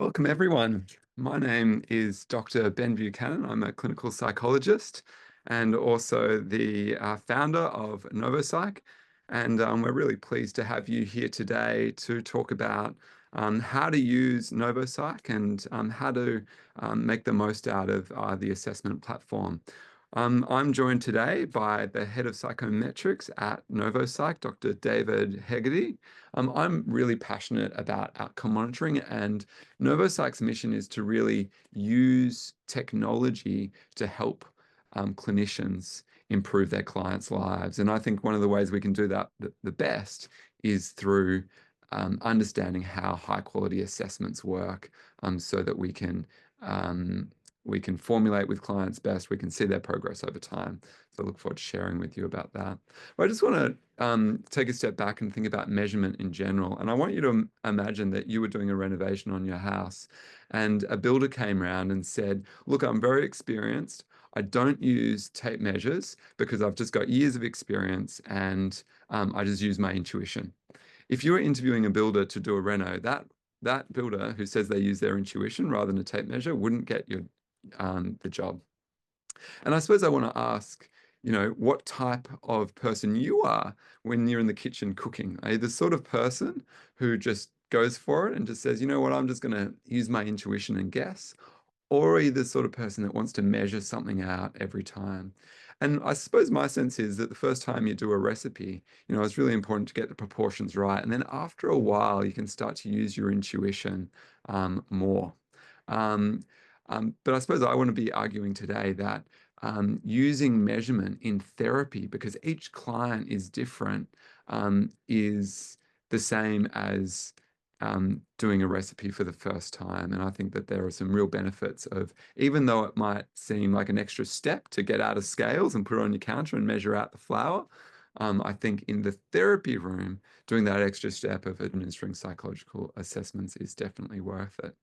Welcome, everyone. My name is Dr. Ben Buchanan. I'm a clinical psychologist and also the founder of NovoPsych. And we're really pleased to have you here today to talk about how to use NovoPsych and how to make the most out of the assessment platform. I'm joined today by the head of psychometrics at NovoPsych, Dr. David Hegarty. I'm really passionate about outcome monitoring, and NovoPsych's mission is to really use technology to help clinicians improve their clients' lives. And I think one of the ways we can do that the best is through understanding how high quality assessments work, so that we can formulate with clients best, we can see their progress over time. So I look forward to sharing with you about that. But I just want to take a step back and think about measurement in general. And I want you to imagine that you were doing a renovation on your house and a builder came around and said, look, I'm very experienced. I don't use tape measures because I've just got years of experience and I just use my intuition. If you were interviewing a builder to do a reno, that builder who says they use their intuition rather than a tape measure wouldn't get the job. And I suppose I want to ask, what type of person you are when you're in the kitchen cooking. Are you the sort of person who just goes for it and just says, you know what, I'm just going to use my intuition and guess? Or are you the sort of person that wants to measure something out every time? And I suppose my sense is that the first time you do a recipe, it's really important to get the proportions right. And then after a while, you can start to use your intuition more. Um, but I suppose I want to be arguing today that using measurement in therapy, because each client is different, is the same as doing a recipe for the first time. And I think that there are some real benefits of, even though it might seem like an extra step to get out of scales and put it on your counter and measure out the flour, I think in the therapy room, doing that extra step of administering psychological assessments is definitely worth it.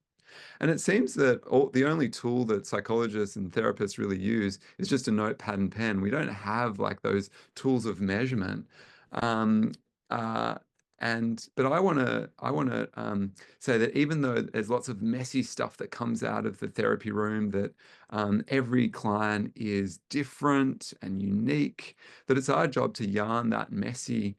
And it seems that the only tool that psychologists and therapists really use is just a notepad and pen. We don't have like those tools of measurement. Um, uh, but I want to say that even though there's lots of messy stuff that comes out of the therapy room, that every client is different and unique, that it's our job to yarn that messy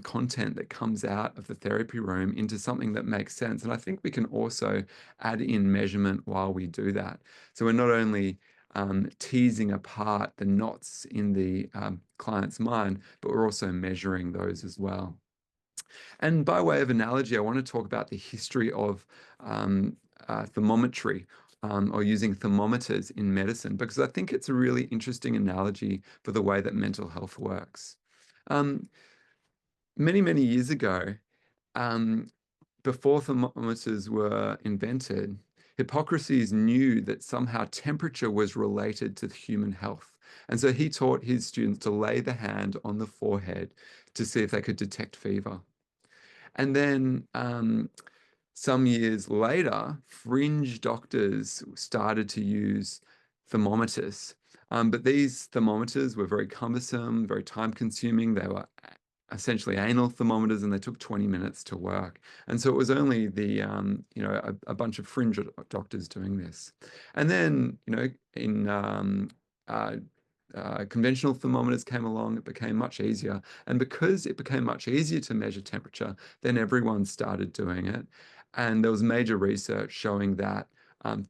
content that comes out of the therapy room into something that makes sense. And I think we can also add in measurement while we do that. So we're not only teasing apart the knots in the client's mind, but we're also measuring those as well. And by way of analogy, I want to talk about the history of thermometry, or using thermometers in medicine, because I think it's a really interesting analogy for the way that mental health works. Um, Many, many years ago, um, before thermometers were invented, Hippocrates knew that somehow temperature was related to human health. And so he taught his students to lay the hand on the forehead to see if they could detect fever. And then some years later, fringe doctors started to use thermometers. But these thermometers were very cumbersome, very time consuming. They were essentially anal thermometers and they took 20 minutes to work. And so it was only a bunch of fringe doctors doing this. And then, in conventional thermometers came along, it became much easier. And because it became much easier to measure temperature, then everyone started doing it. And there was major research showing that,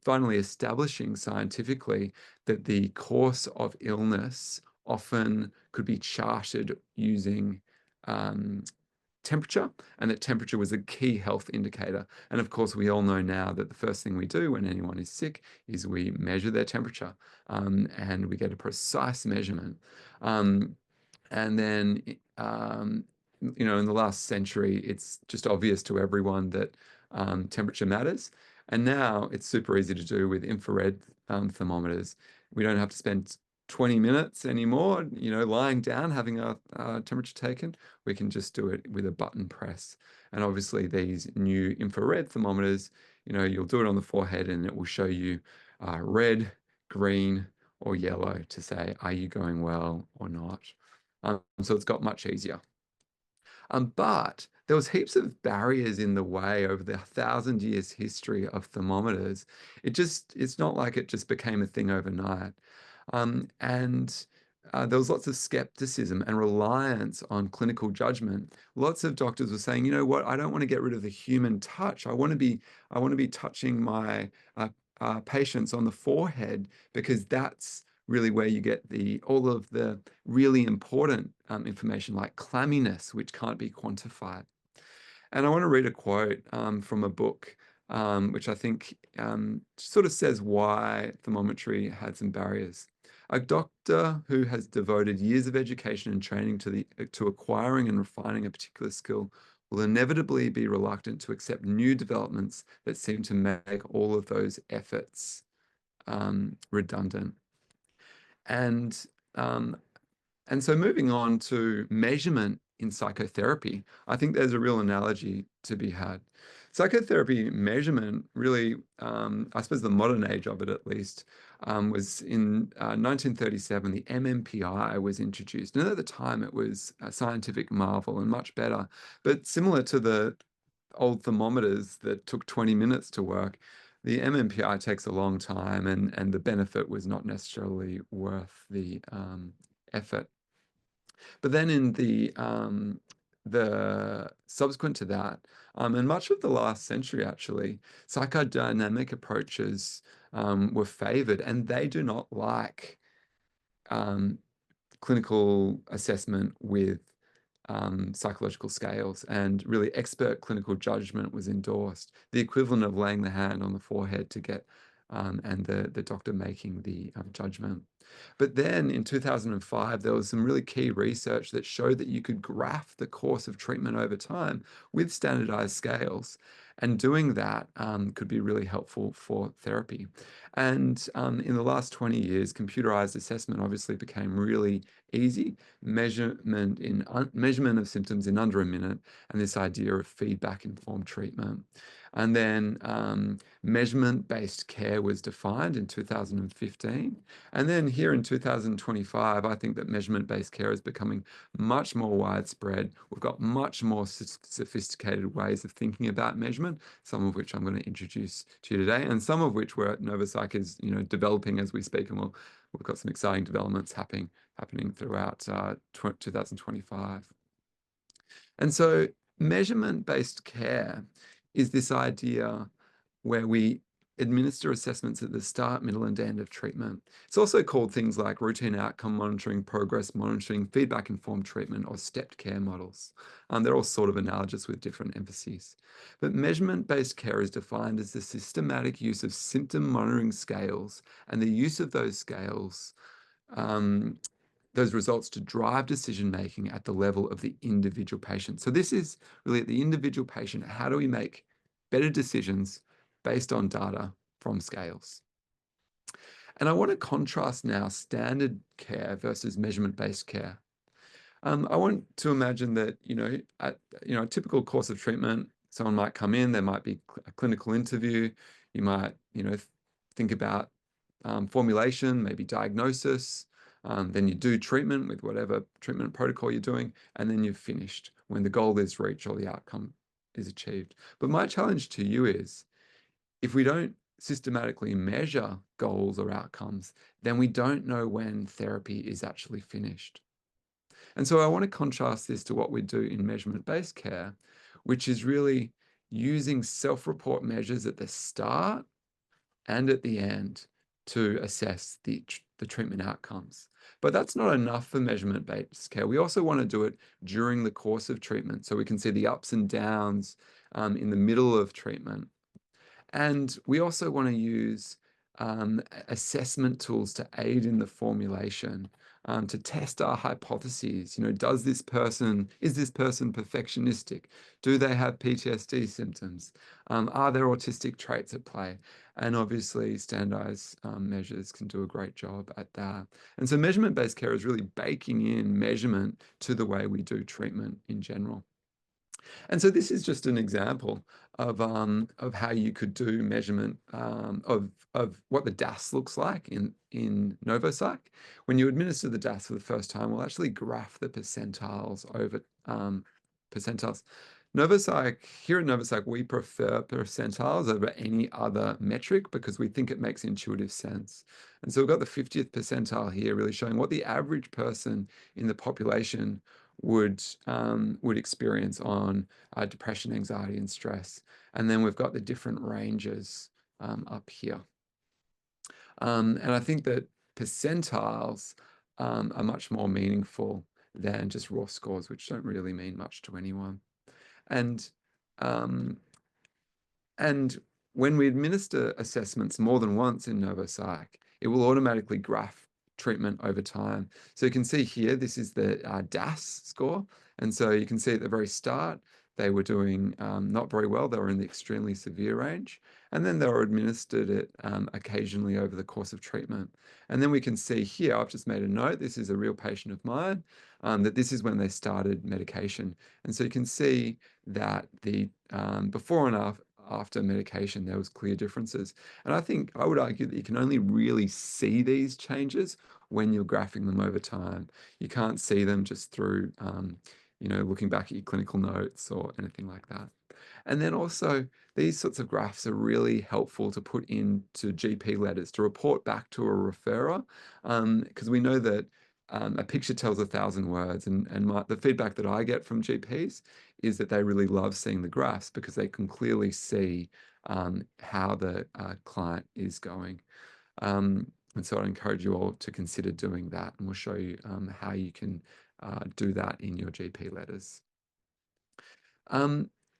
finally establishing scientifically that the course of illness often could be charted using temperature, and that temperature was a key health indicator. And of course, we all know now that the first thing we do when anyone is sick is we measure their temperature, and we get a precise measurement. And then, in the last century, it's just obvious to everyone that temperature matters. And now it's super easy to do with infrared thermometers. We don't have to spend 20 minutes anymore, lying down, having our temperature taken. We can just do it with a button press. And obviously these new infrared thermometers, you'll do it on the forehead and it will show you red, green, or yellow to say, are you going well or not? So it's got much easier. But there was heaps of barriers in the way over the 1,000 years history of thermometers. It's not like it just became a thing overnight. And there was lots of skepticism and reliance on clinical judgment. Lots of doctors were saying, you know what, I don't want to get rid of the human touch. I want to be touching my patients on the forehead because that's really where you get all of the really important information like clamminess, which can't be quantified. And I want to read a quote from a book, which I think sort of says why thermometry had some barriers. A doctor who has devoted years of education and training to acquiring and refining a particular skill will inevitably be reluctant to accept new developments that seem to make all of those efforts redundant. And um, and so moving on to measurement in psychotherapy, I think there's a real analogy to be had. Psychotherapy measurement really, I suppose the modern age of it at least, was in 1937, the MMPI was introduced. And at the time it was a scientific marvel and much better, but similar to the old thermometers that took 20 minutes to work, the MMPI takes a long time and the benefit was not necessarily worth the effort. But then in the subsequent to that, and much of the last century actually, psychodynamic approaches were favored, and they do not like um, clinical assessment with psychological scales, and really expert clinical judgment was endorsed, the equivalent of laying the hand on the forehead to get and the doctor making the judgment. But then in 2005, there was some really key research that showed that you could graph the course of treatment over time with standardized scales. And doing that could be really helpful for therapy. And in the last 20 years, computerized assessment obviously became really easy. Measurement of symptoms in under a minute, and this idea of feedback-informed treatment. And then measurement-based care was defined in 2015. And then here in 2025, I think that measurement-based care is becoming much more widespread. We've got much more sophisticated ways of thinking about measurement, some of which I'm going to introduce to you today, and some of which we're at NovoPsych is developing as we speak, and we've got some exciting developments happening throughout 2025. And so measurement-based care is this idea where we administer assessments at the start, middle, and end of treatment. It's also called things like routine outcome monitoring, progress monitoring, feedback-informed treatment, or stepped care models. They're all sort of analogous with different emphases. But measurement-based care is defined as the systematic use of symptom monitoring scales and the use of those scales those results to drive decision-making at the level of the individual patient. So this is really at the individual patient. How do we make better decisions based on data from scales? And I want to contrast now standard care versus measurement-based care. I want to imagine that, at a typical course of treatment, someone might come in, there might be a clinical interview, you might, think about formulation, maybe diagnosis, then you do treatment with whatever treatment protocol you're doing, and then you've finished when the goal is reached or the outcome is achieved. But my challenge to you is, if we don't systematically measure goals or outcomes, then we don't know when therapy is actually finished. And so I want to contrast this to what we do in measurement-based care, which is really using self-report measures at the start and at the end to assess the treatment outcomes. But that's not enough for measurement-based care. We also want to do it during the course of treatment so we can see the ups and downs in the middle of treatment. And we also want to use assessment tools to aid in the formulation, to test our hypotheses. Is this person perfectionistic? Do they have PTSD symptoms? Are there autistic traits at play? And obviously, standardized measures can do a great job at that. And so measurement-based care is really baking in measurement to the way we do treatment in general. And so this is just an example of how you could do measurement of what the DAS looks like in NovoPsych. When you administer the DAS for the first time, we'll actually graph the percentiles over percentiles Here at NovoPsych, we prefer percentiles over any other metric because we think it makes intuitive sense. And so we've got the 50th percentile here, really showing what the average person in the population would experience on depression, anxiety, and stress. And then we've got the different ranges up here. And I think that percentiles are much more meaningful than just raw scores, which don't really mean much to anyone. And um, and when we administer assessments more than once in NovoPsych, it will automatically graph treatment over time. So you can see here, this is the DAS score. And so you can see at the very start, they were doing not very well. They were in the extremely severe range. And then they were administered it occasionally over the course of treatment. And then we can see here, I've just made a note, this is a real patient of mine, that this is when they started medication. And so you can see that the before and after medication, there was clear differences. And I think I would argue that you can only really see these changes when you're graphing them over time. You can't see them just through, looking back at your clinical notes or anything like that. And then also, these sorts of graphs are really helpful to put into GP letters to report back to a referrer, because we know that a picture tells 1,000 words, and the feedback that I get from GPs is that they really love seeing the graphs because they can clearly see how the client is going. And so I encourage you all to consider doing that, and we'll show you how you can do that in your GP letters.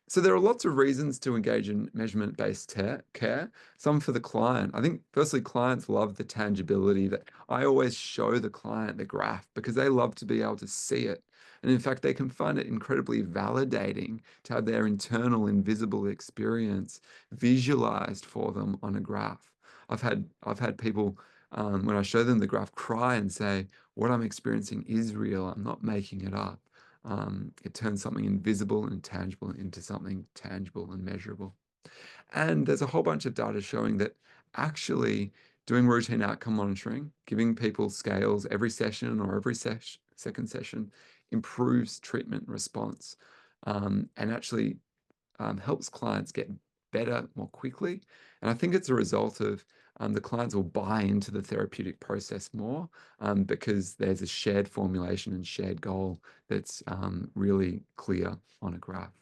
So there are lots of reasons to engage in measurement-based care. Some for the client. I think firstly, clients love the tangibility that I always show the client the graph because they love to be able to see it. And in fact, they can find it incredibly validating to have their internal invisible experience visualized for them on a graph. I've had people, when I show them the graph, cry and say, what I'm experiencing is real. I'm not making it up. It turns something invisible and intangible into something tangible and measurable. And there's a whole bunch of data showing that actually doing routine outcome monitoring, giving people scales every session or every second session improves treatment response, and actually helps clients get better more quickly. And I think it's a result of the clients will buy into the therapeutic process more because there's a shared formulation and shared goal that's really clear on a graph.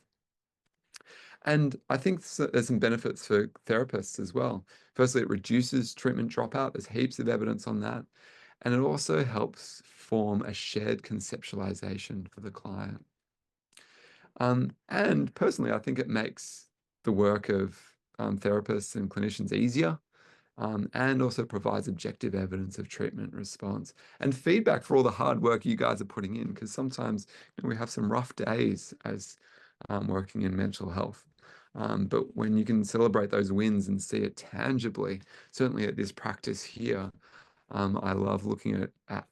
And I think there's some benefits for therapists as well. Firstly, it reduces treatment dropout. There's heaps of evidence on that. And it also helps form a shared conceptualization for the client. And personally, I think it makes the work of therapists and clinicians easier, and also provides objective evidence of treatment response and feedback for all the hard work you guys are putting in, because sometimes we have some rough days as working in mental health. But when you can celebrate those wins and see it tangibly, certainly at this practice here, I love looking at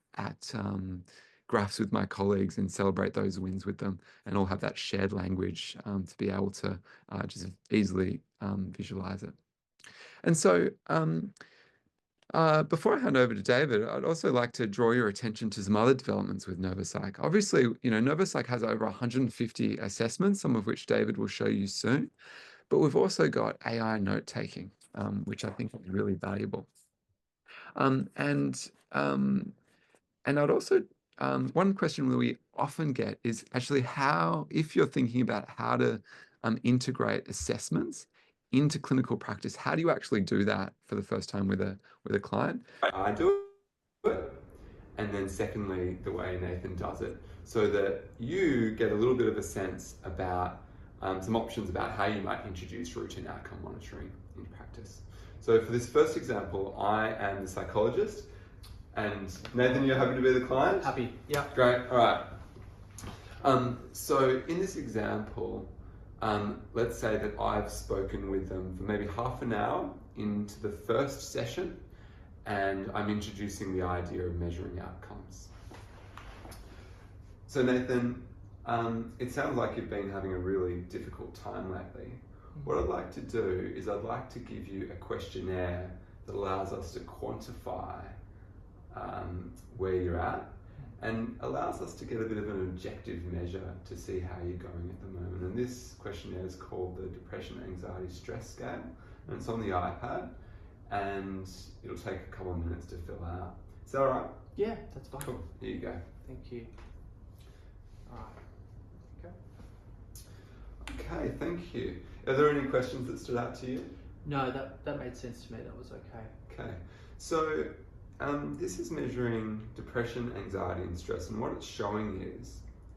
graphs with my colleagues and celebrate those wins with them, and all have that shared language to be able to just easily visualize it. And so before I hand over to David, I'd also like to draw your attention to some other developments with NovoPsych. Obviously, NovoPsych has over 150 assessments, some of which David will show you soon. But we've also got AI note-taking, which I think is really valuable. And I'd also, one question that we often get is actually how, if you're thinking about how to integrate assessments into clinical practice, how do you actually do that for the first time with a client? I do it, and then secondly, the way Nathan does it, so that you get a little bit of a sense about some options about how you might introduce routine outcome monitoring in practice. So for this first example, I am the psychologist, and Nathan, you're happy to be the client? Happy, yeah. Great, all right. So in this example, let's say that I've spoken with them for maybe half an hour into the first session, and I'm introducing the idea of measuring outcomes. So Nathan, it sounds like you've been having a really difficult time lately. What I'd like to do is I'd like to give you a questionnaire that allows us to quantify where you're at, and allows us to get a bit of an objective measure to see how you're going at the moment. And this questionnaire is called the Depression, Anxiety, Stress Scale, and it's on the iPad, and it'll take a couple of minutes to fill out. Is that all right? Yeah, that's fine. Cool. Here you go. Thank you. All right. Okay, thank you. Are there any questions that stood out to you? No, that made sense to me. That was okay. Okay, so this is measuring depression, anxiety, and stress, and what it's showing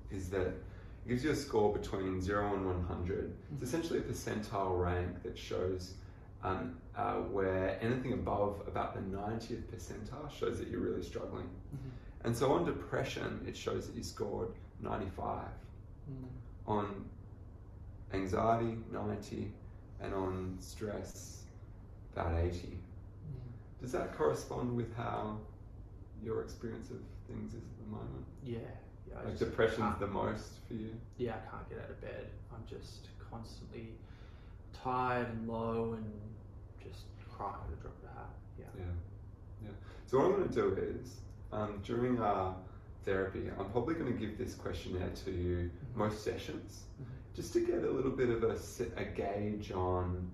is that it gives you a score between 0 and 100. It's essentially a percentile rank that shows where anything above about the 90th percentile shows that you're really struggling. And so on depression, it shows that you scored 95. On anxiety, 90, and on stress, about 80. Does that correspond with how your experience of things is at the moment? Yeah. Like depression's the most for you? Yeah, I can't get out of bed. I'm just constantly tired and low and just crying at a drop of a hat. Yeah. So what I'm going to do is, during our therapy, I'm probably going to give this questionnaire to you most sessions, just to get a little bit of a gauge on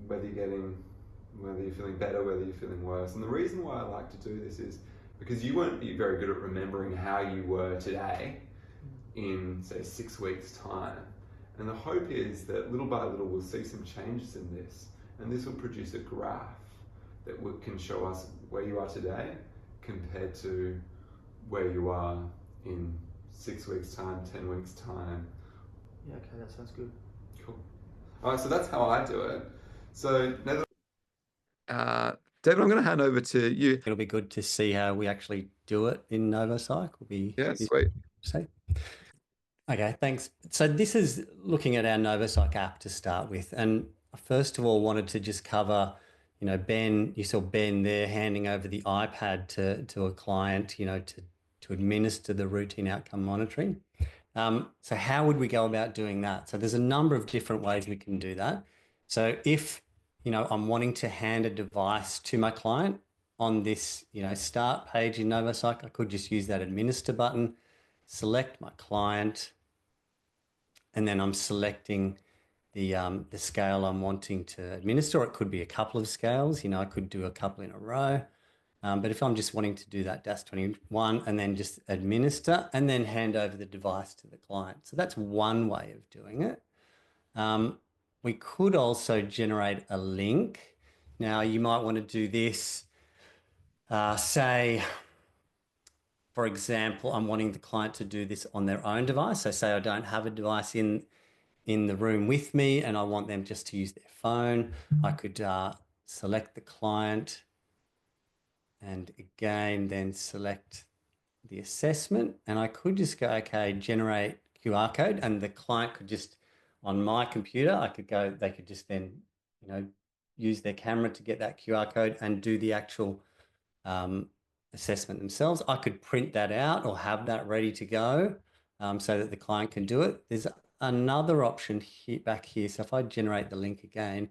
whether you're feeling better, whether you're feeling worse. And the reason why I like to do this is because you won't be very good at remembering how you were today in, say, 6 weeks' time. And the hope is that little by little we'll see some changes in this, and this will produce a graph that can show us where you are today compared to where you are in 6 weeks' time, 10 weeks' time. Yeah, okay, that sounds good. Cool. All right, so that's how I do it. So now David, I'm going to hand over to you. It'll be good to see how we actually do it in NovoPsych. Yeah, sweet. Okay, thanks. So this is looking at our NovoPsych app to start with. And first of all, wanted to just cover, Ben, you saw Ben there handing over the iPad to a client, to administer the routine outcome monitoring. So how would we go about doing that? So there's a number of different ways we can do that. So if I'm wanting to hand a device to my client on this, start page in NovoPsych, I could just use that administer button, select my client, and then I'm selecting the scale I'm wanting to administer. Or it could be a couple of scales. I could do a couple in a row. But if I'm just wanting to do that DAS21 and then just administer and then hand over the device to the client. So that's one way of doing it. We could also generate a link. Now you might want to do this, say, for example, I'm wanting the client to do this on their own device. So say I don't have a device in the room with me and I want them just to use their phone. I could select the client and again, then select the assessment. And I could just go, okay, generate QR code, and the client could just, on my computer, they could just then, use their camera to get that QR code and do the actual assessment themselves. I could print that out or have that ready to go so that the client can do it. There's another option back here. So if I generate the link again,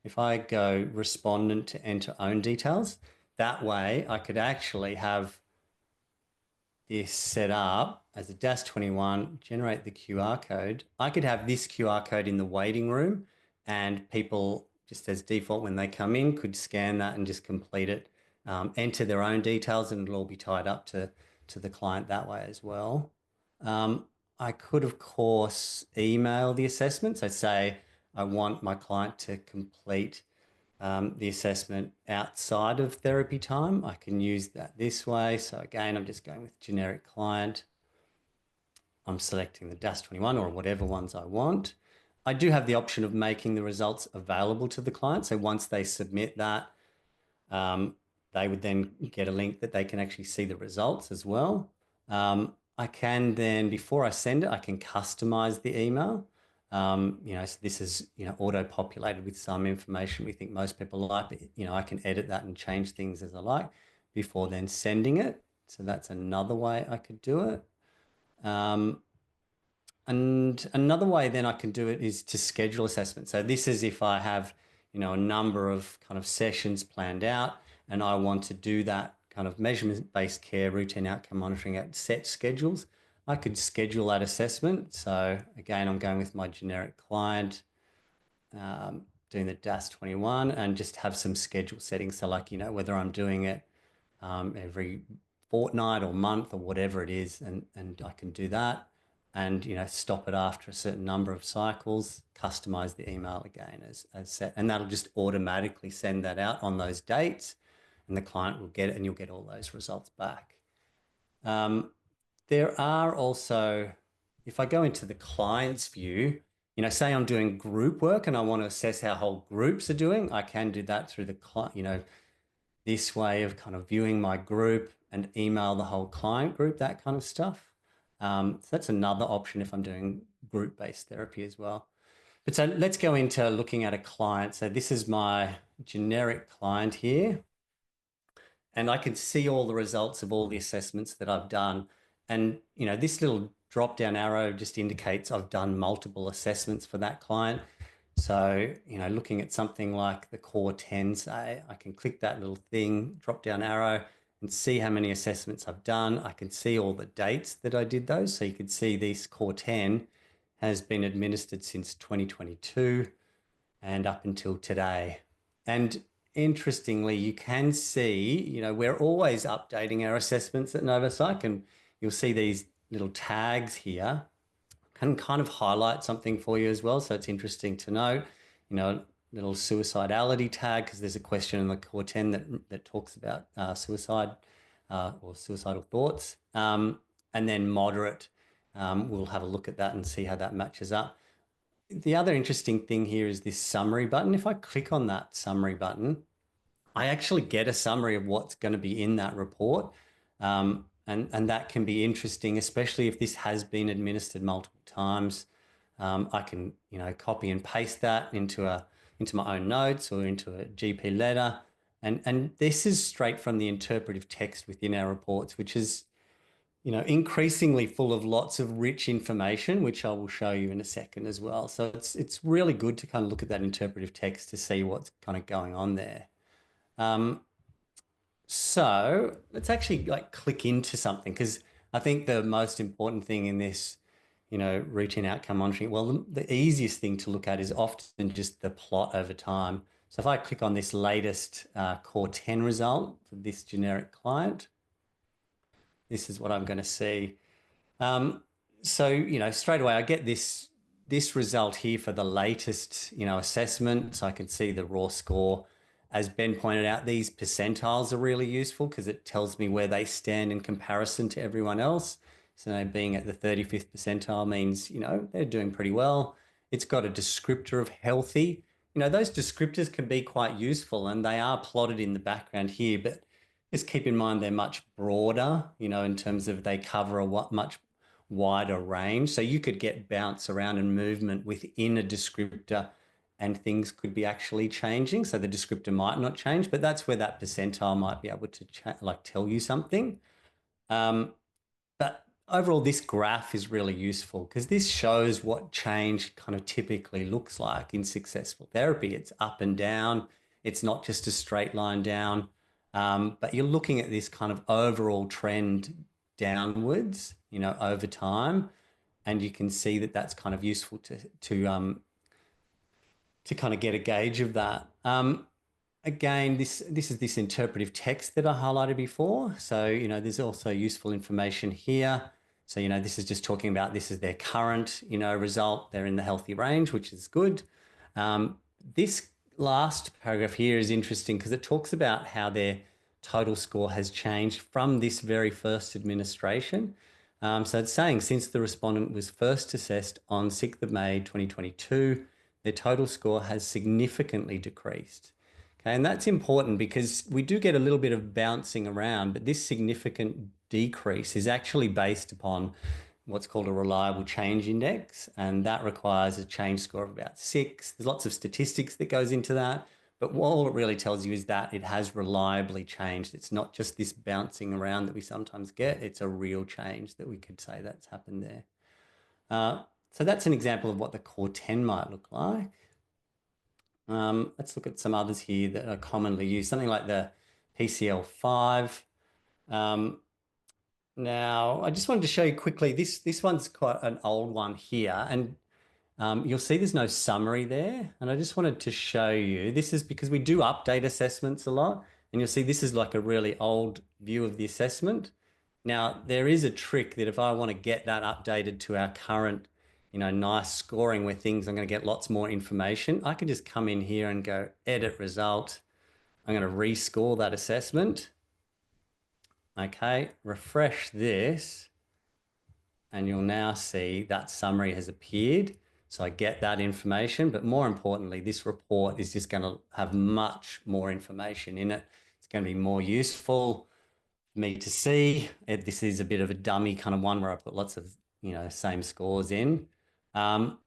if I go respondent to enter own details, that way I could actually have this set up as a DAS21, generate the QR code. I could have this QR code in the waiting room, and people, just as default when they come in, could scan that and just complete it, enter their own details, and it'll all be tied up to the client that way as well. I could, of course, email the assessment. So say I want my client to complete the assessment outside of therapy time. I can use that this way. So again, I'm just going with generic client. I'm selecting the DAS21 or whatever ones I want. I do have the option of making the results available to the client. So once they submit that, they would then get a link that they can actually see the results as well. I can then, before I send it, I can customize the email. So this is, auto-populated with some information we think most people like, but, I can edit that and change things as I like before then sending it. So that's another way I could do it. And another way then I can do it is to schedule assessment. So this is if I have, a number of kind of sessions planned out and I want to do that kind of measurement-based care, routine outcome monitoring at set schedules. I could schedule that assessment. So again, I'm going with my generic client, doing the DAS21, and just have some schedule settings. So like, whether I'm doing it every fortnight or month or whatever it is, and I can do that, and stop it after a certain number of cycles, customize the email again as set, and that'll just automatically send that out on those dates, and the client will get it, and you'll get all those results back. There are also, if I go into the client's view, say I'm doing group work and I want to assess how whole groups are doing, I can do that through the client, this way of kind of viewing my group and email the whole client group, that kind of stuff. So that's another option if I'm doing group-based therapy as well. But so let's go into looking at a client. So this is my generic client here. And I can see all the results of all the assessments that I've done. And, this little drop-down arrow just indicates I've done multiple assessments for that client. So, looking at something like the core 10, say, I can click that little thing, drop-down arrow, and see how many assessments I've done. I can see all the dates that I did those. So you can see this core 10 has been administered since 2022 and up until today. And interestingly, you can see, we're always updating our assessments at NovoPsych, and you'll see these little tags here can kind of highlight something for you as well. So it's interesting to note, little suicidality tag, because there's a question in the core 10 that talks about suicide or suicidal thoughts. And then moderate, we'll have a look at that and see how that matches up. The other interesting thing here is this summary button. If I click on that summary button, I actually get a summary of what's going to be in that report. And that can be interesting, especially if this has been administered multiple times. I can, copy and paste that into my own notes or into a GP letter. And this is straight from the interpretive text within our reports, which is, increasingly full of lots of rich information, which I will show you in a second as well. So it's really good to kind of look at that interpretive text to see what's kind of going on there. So let's actually click into something, because I think the most important thing in this, routine outcome monitoring, well, the easiest thing to look at is often just the plot over time. So if I click on this latest core 10 result for this generic client, this is what I'm going to see. So, straight away I get this result here for the latest, assessment. So I can see the raw score. As Ben pointed out, these percentiles are really useful because it tells me where they stand in comparison to everyone else. So being at the 35th percentile means, they're doing pretty well. It's got a descriptor of healthy. Those descriptors can be quite useful, and they are plotted in the background here, but just keep in mind they're much broader, in terms of they cover a much wider range. So you could get bounce around and movement within a descriptor, and things could be actually changing. So the descriptor might not change, but that's where that percentile might be able to tell you something. But overall, this graph is really useful because this shows what change kind of typically looks like in successful therapy. It's up and down. It's not just a straight line down. But you're looking at this kind of overall trend downwards, over time, and you can see that that's kind of useful to kind of get a gauge of that. Again, this is this interpretive text that I highlighted before. So, there's also useful information here. So, this is just talking about this is their current, result. They're in the healthy range, which is good. This last paragraph here is interesting because it talks about how their total score has changed from this very first administration. So it's saying since the respondent was first assessed on 6th of May 2022, their total score has significantly decreased. Okay, and that's important because we do get a little bit of bouncing around, but this significant decrease is actually based upon what's called a reliable change index, and that requires a change score of about 6. There's lots of statistics that goes into that, but all it really tells you is that it has reliably changed. It's not just this bouncing around that we sometimes get. It's a real change that we could say that's happened there. So that's an example of what the core 10 might look like. Let's look at some others here that are commonly used, something like the PCL5. Now, I just wanted to show you quickly, this one's quite an old one here, and you'll see there's no summary there. And I just wanted to show you, this is because we do update assessments a lot, and you'll see this is like a really old view of the assessment. Now, there is a trick that if I want to get that updated to our current, nice scoring where things, I'm going to get lots more information, I can just come in here and go edit result. I'm going to rescore that assessment. Okay, refresh this, and you'll now see that summary has appeared. So I get that information, but more importantly, this report is just going to have much more information in it. It's going to be more useful for me to see. This is a bit of a dummy kind of one where I put lots of, same scores in. So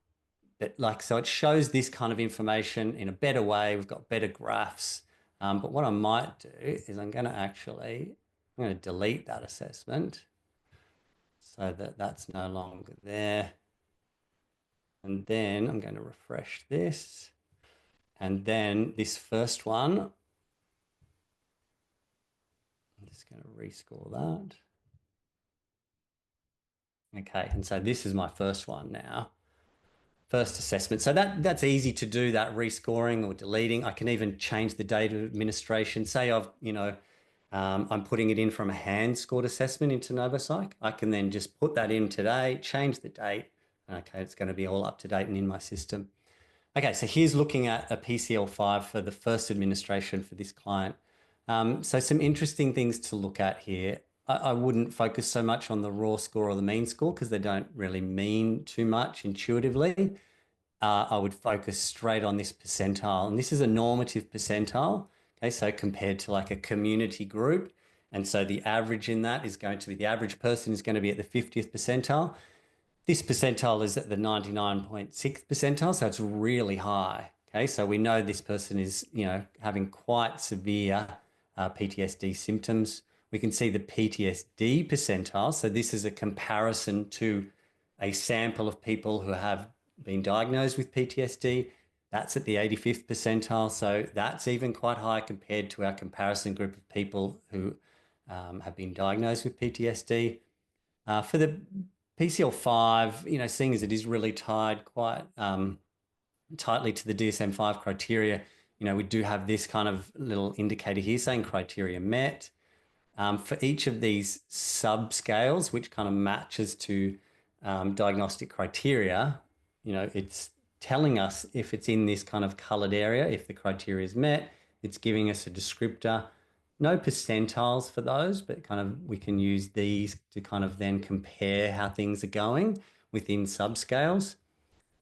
it shows this kind of information in a better way. We've got better graphs. But what I might do is I'm going to delete that assessment so that that's no longer there. And then I'm going to refresh this. And then this first one, I'm just going to rescore that. Okay, and so this is my first one now. First assessment. So that's easy to do, that rescoring or deleting. I can even change the date of administration. Say I'm putting it in from a hand-scored assessment into NovoPsych. I can then just put that in today, change the date. Okay, it's going to be all up to date and in my system. Okay, so here's looking at a PCL5 for the first administration for this client. So some interesting things to look at here. I wouldn't focus so much on the raw score or the mean score because they don't really mean too much intuitively. I would focus straight on this percentile. And this is a normative percentile, okay, so compared to like a community group. And so the average in that is going to be, the average person is going to be at the 50th percentile. This percentile is at the 99.6th percentile, so it's really high. Okay, so we know this person is, having quite severe PTSD symptoms. We can see the PTSD percentile. So this is a comparison to a sample of people who have been diagnosed with PTSD. That's at the 85th percentile. So that's even quite high compared to our comparison group of people who have been diagnosed with PTSD. For the PCL5, seeing as it is really tied quite tightly to the DSM-5 criteria, we do have this kind of little indicator here saying criteria met. For each of these subscales, which kind of matches to diagnostic criteria, it's telling us if it's in this kind of colored area, if the criteria is met, it's giving us a descriptor. No percentiles for those, but kind of we can use these to kind of then compare how things are going within subscales.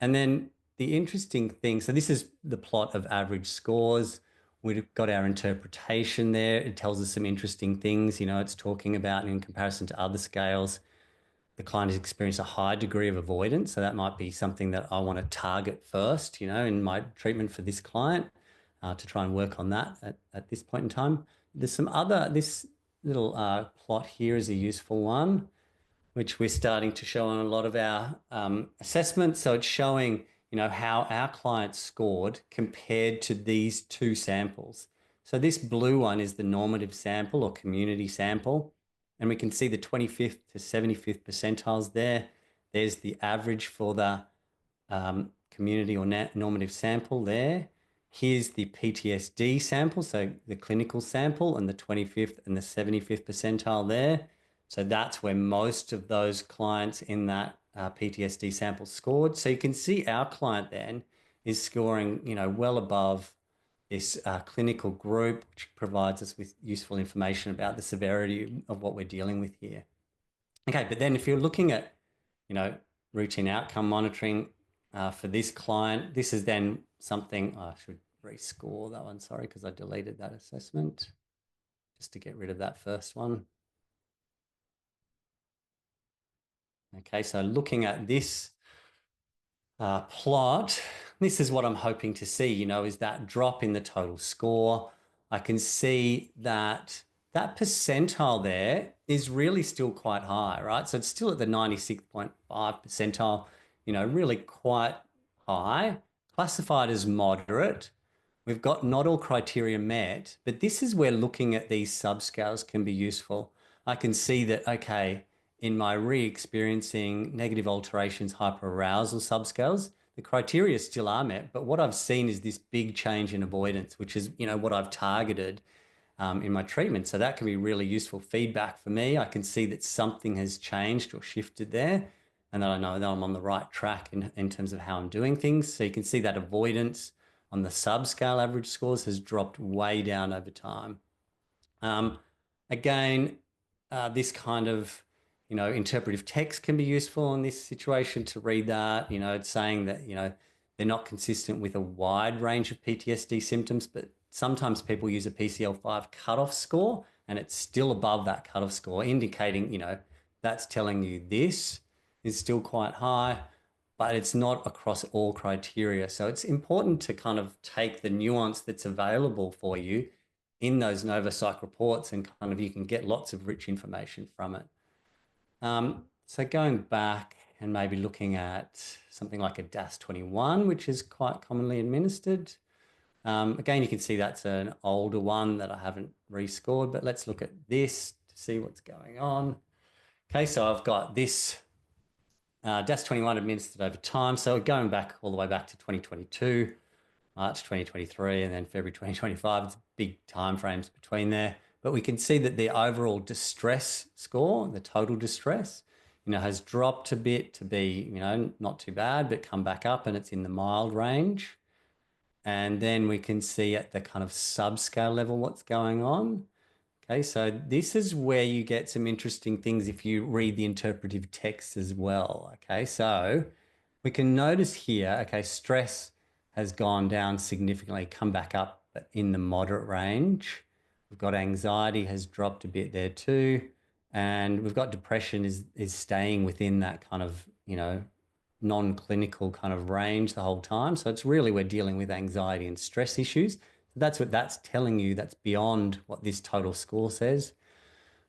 And then the interesting thing, so this is the plot of average scores. We've got our interpretation there. It tells us some interesting things. It's talking about in comparison to other scales, the client has experienced a high degree of avoidance. So that might be something that I want to target first, in my treatment for this client to try and work on that at this point in time. There's some other, this little plot here is a useful one, which we're starting to show on a lot of our assessments. So it's showing, how our clients scored compared to these two samples. So this blue one is the normative sample or community sample. And we can see the 25th to 75th percentiles there. There's the average for the community or normative sample there. Here's the PTSD sample, so the clinical sample, and the 25th and the 75th percentile there. So that's where most of those clients in that PTSD sample scored. So you can see our client then is scoring, well above this clinical group, which provides us with useful information about the severity of what we're dealing with here. Okay, but then if you're looking at, routine outcome monitoring for this client, this is then something, I should rescore that one, sorry, because I deleted that assessment just to get rid of that first one. Okay, so looking at this plot, this is what I'm hoping to see, is that drop in the total score. I can see that that percentile there is really still quite high, right? So it's still at the 96.5 percentile, really quite high, classified as moderate. We've got not all criteria met, but this is where looking at these subscales can be useful. I can see that, okay, in my re-experiencing negative alterations, hyperarousal subscales, the criteria still are met, but what I've seen is this big change in avoidance, which is, what I've targeted in my treatment. So that can be really useful feedback for me. I can see that something has changed or shifted there, and that I know that I'm on the right track in terms of how I'm doing things. So you can see that avoidance on the subscale average scores has dropped way down over time. Again, this kind of, interpretive text can be useful in this situation to read that. It's saying that, they're not consistent with a wide range of PTSD symptoms, but sometimes people use a PCL5 cutoff score and it's still above that cutoff score, indicating, that's telling you this is still quite high, but it's not across all criteria. So it's important to kind of take the nuance that's available for you in those NovoPsych reports, and kind of you can get lots of rich information from it. So going back and maybe looking at something like a DAS-21, which is quite commonly administered. Again, you can see that's an older one that I haven't rescored, but let's look at this to see what's going on. Okay, so I've got this DAS-21 administered over time. So going back all the way back to 2022, March 2023, and then February 2025. It's big timeframes between there. But we can see that the overall distress score, the total distress, has dropped a bit to be, not too bad, but come back up, and it's in the mild range. And then we can see at the kind of subscale level what's going on. Okay, so this is where you get some interesting things if you read the interpretive text as well. Okay, so we can notice here, okay, stress has gone down significantly, come back up, but in the moderate range. We've got anxiety has dropped a bit there too. And we've got depression is staying within that kind of, non-clinical kind of range the whole time. So it's really, we're dealing with anxiety and stress issues. That's what that's telling you. That's beyond what this total score says.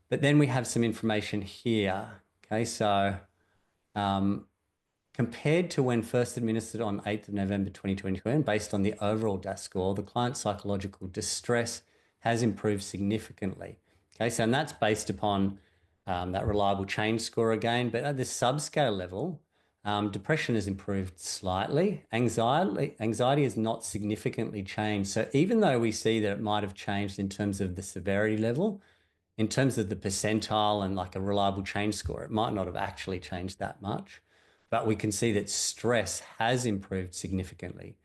But then we have some information here. Okay, so compared to when first administered on 8th of November 2022, and based on the overall DAS score, the client's psychological distress has improved significantly. Okay, so and that's based upon that reliable change score again. But at the subscale level, depression has improved slightly. Anxiety has not significantly changed. So even though we see that it might have changed in terms of the severity level, in terms of the percentile and like a reliable change score, it might not have actually changed that much. But we can see that stress has improved significantly.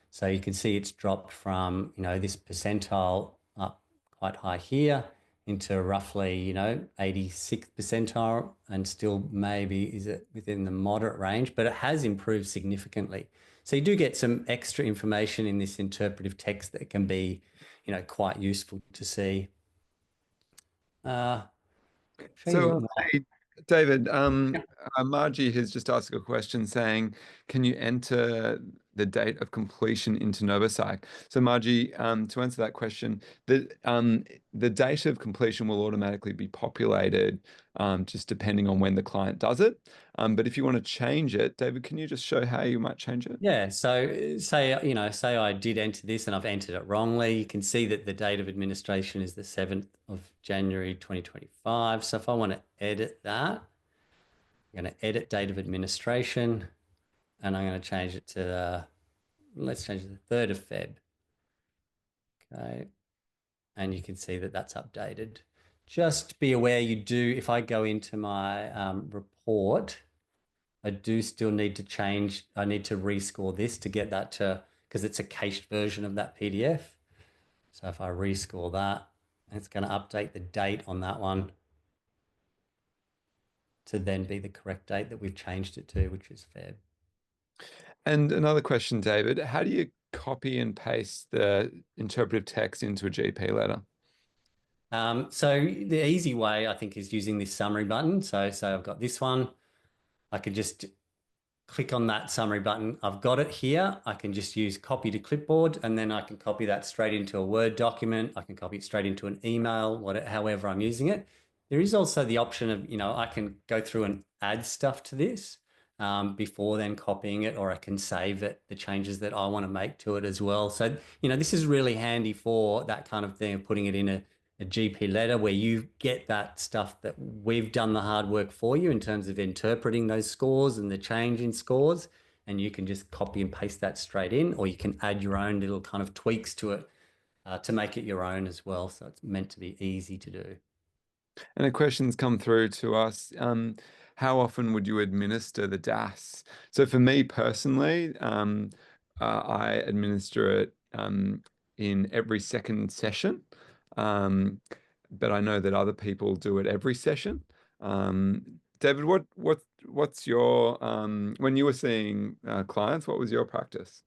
So you can see it's dropped from, this percentile up quite high here into roughly, 86th percentile, and still maybe is it within the moderate range, but it has improved significantly. So you do get some extra information in this interpretive text that can be, quite useful to see. So, hey, David, Margie has just asked a question saying, can you enter the date of completion into NovoPsych? So, Margie, to answer that question, the date of completion will automatically be populated just depending on when the client does it. But if you want to change it, David, can you just show how you might change it? Yeah, so say I did enter this and I've entered it wrongly. You can see that the date of administration is the 7th of January 2025. So if I want to edit that, I'm going to edit date of administration, and I'm going to change it to let's change it to the 3rd of Feb. Okay, and you can see that that's updated. Just be aware you do, if I go into my report, I do still need to change. I need to rescore this to get that to, because it's a cached version of that PDF. So if I rescore that, it's going to update the date on that one to then be the correct date that we've changed it to, which is Feb. And another question, David, how do you copy and paste the interpretive text into a GP letter? So the easy way, I think, is using this summary button. So I've got this one. I could just click on that summary button. I've got it here. I can just use copy to clipboard, and then I can copy that straight into a Word document. I can copy it straight into an email, however I'm using it. There is also the option of, I can go through and add stuff to this before then copying it, or I can save it, the changes that I want to make to it as well. So, this is really handy for that kind of thing of putting it in a a GP letter where you get that stuff that we've done the hard work for you in terms of interpreting those scores and the change in scores. And you can just copy and paste that straight in, or you can add your own little kind of tweaks to it to make it your own as well. So it's meant to be easy to do. And a question's come through to us. How often would you administer the DAS? So for me personally, I administer it in every second session. But I know that other people do it every session. David, what's your when you were seeing clients, what was your practice?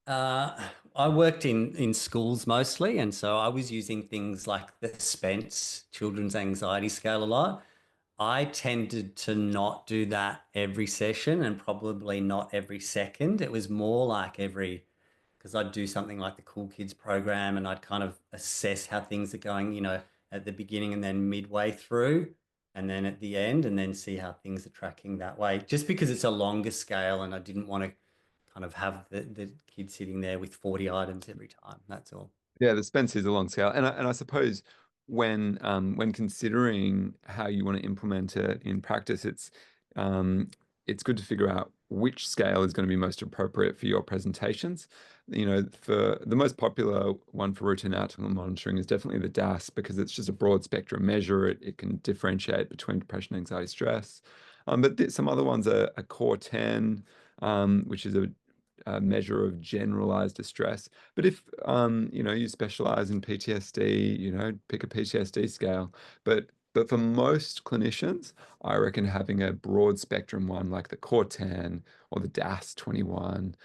I worked in schools mostly, and so I was using things like the Spence Children's Anxiety Scale a lot. I tended to not do that every session and probably not every second. It was more like every, because I'd do something like the Cool Kids program and I'd kind of assess how things are going, at the beginning and then midway through and then at the end and then see how things are tracking that way. Just because it's a longer scale and I didn't want to kind of have the kid sitting there with 40 items every time. That's all. Yeah, the Spence is a long scale, and I suppose when considering how you want to implement it in practice, it's good to figure out which scale is going to be most appropriate for your presentations. You know, for the most popular one for routine outcome monitoring is definitely the DAS because it's just a broad spectrum measure. It can differentiate between depression, anxiety, stress. But some other ones are a core 10, which is a measure of generalized distress. But if you specialize in PTSD, pick a PTSD scale. But for most clinicians, I reckon having a broad spectrum one like the Core 10 or the DAS 21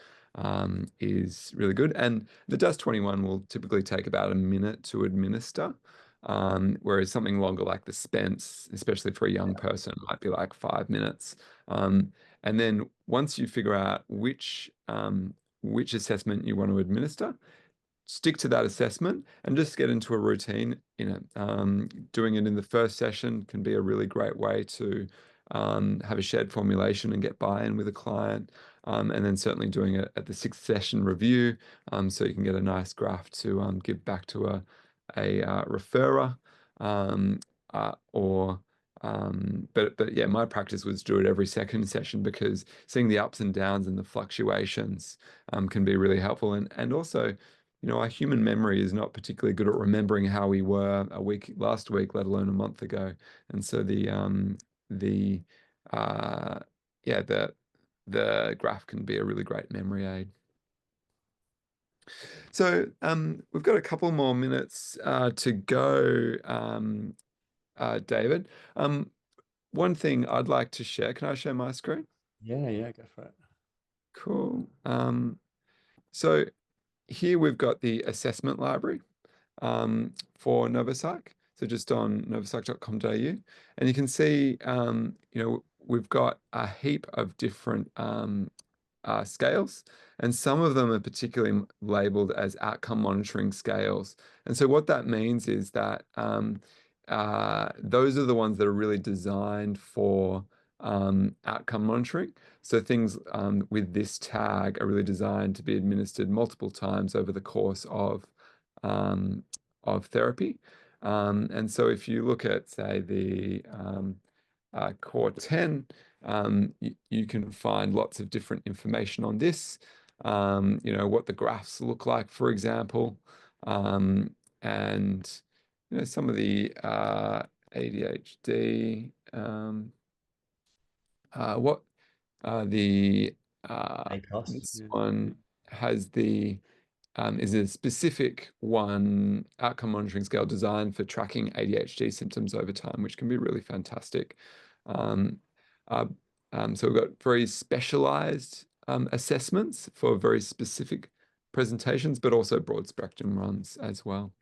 is really good. And the DAS 21 will typically take about a minute to administer. Whereas something longer like the Spence, especially for a young person, might be like 5 minutes. And then once you figure out which assessment you want to administer, stick to that assessment and just get into a routine in it. Doing it in the first session can be a really great way to have a shared formulation and get buy-in with a client. And then certainly doing it at the sixth session review, so you can get a nice graph to give back to a referrer, or but yeah, my practice was do it every second session because seeing the ups and downs and the fluctuations can be really helpful. And also, our human memory is not particularly good at remembering how we were last week, let alone a month ago. And so the uh, yeah, the graph can be a really great memory aid. So we've got a couple more minutes to go, David. One thing I'd like to share. Can I share my screen? Yeah, go for it. Cool. So here we've got the assessment library for NovoPsych. So just on novopsych.com.au. And you can see, we've got a heap of different scales, and some of them are particularly labeled as outcome monitoring scales. And so what that means is that those are the ones that are really designed for outcome monitoring. So things with this tag are really designed to be administered multiple times over the course of therapy. And so if you look at, say, the Core 10, you can find lots of different information on this, what the graphs look like, for example, and some of the ADHD, what the ACOS. this Yeah. one has the is a specific one outcome monitoring scale designed for tracking ADHD symptoms over time, which can be really fantastic. Um, uh, so we've got very specialized assessments for very specific presentations, but also broad spectrum ones as well.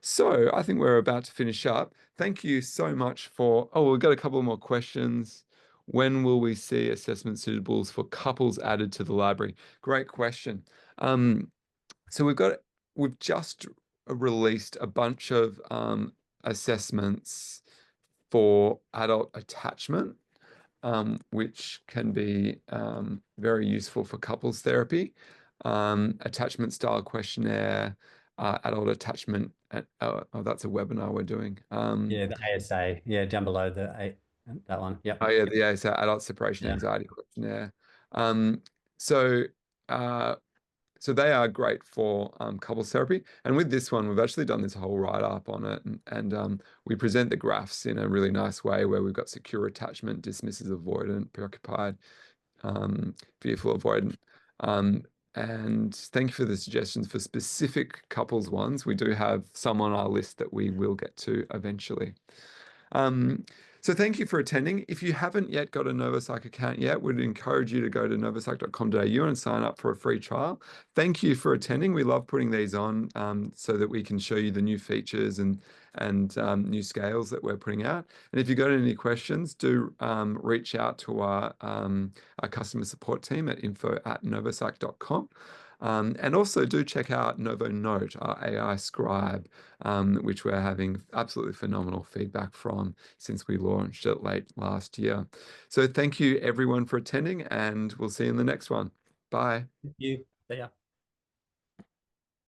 So I think we're about to finish up. Thank you so much for, we've got a couple more questions. When will we see assessment suitables for couples added to the library? Great question. So we've just released a bunch of assessments for adult attachment, which can be very useful for couples therapy. Attachment style questionnaire, adult attachment. Oh, that's a webinar we're doing. Yeah, the ASA. Yeah, down below that one. Yep. Oh yeah, the ASA, Adult Separation Yeah. Anxiety Questionnaire. Um, so uh, so they are great for couples therapy. And with this one, we've actually done this whole write-up on it, and we present the graphs in a really nice way where we've got secure attachment, dismissive, avoidant, preoccupied, fearful, avoidant. And thank you for the suggestions for specific couples ones. We do have some on our list that we will get to eventually. So thank you for attending. If you haven't yet got a NovoPsych account yet, we'd encourage you to go to novopsych.com.au and sign up for a free trial. Thank you for attending. We love putting these on so that we can show you the new features and new scales that we're putting out. And if you've got any questions, do reach out to our customer support team at info@novopsych.com. And also do check out Novo Note, our AI scribe, which we're having absolutely phenomenal feedback from since we launched it late last year. So thank you everyone for attending, and we'll see you in the next one. Bye. Thank you. See ya.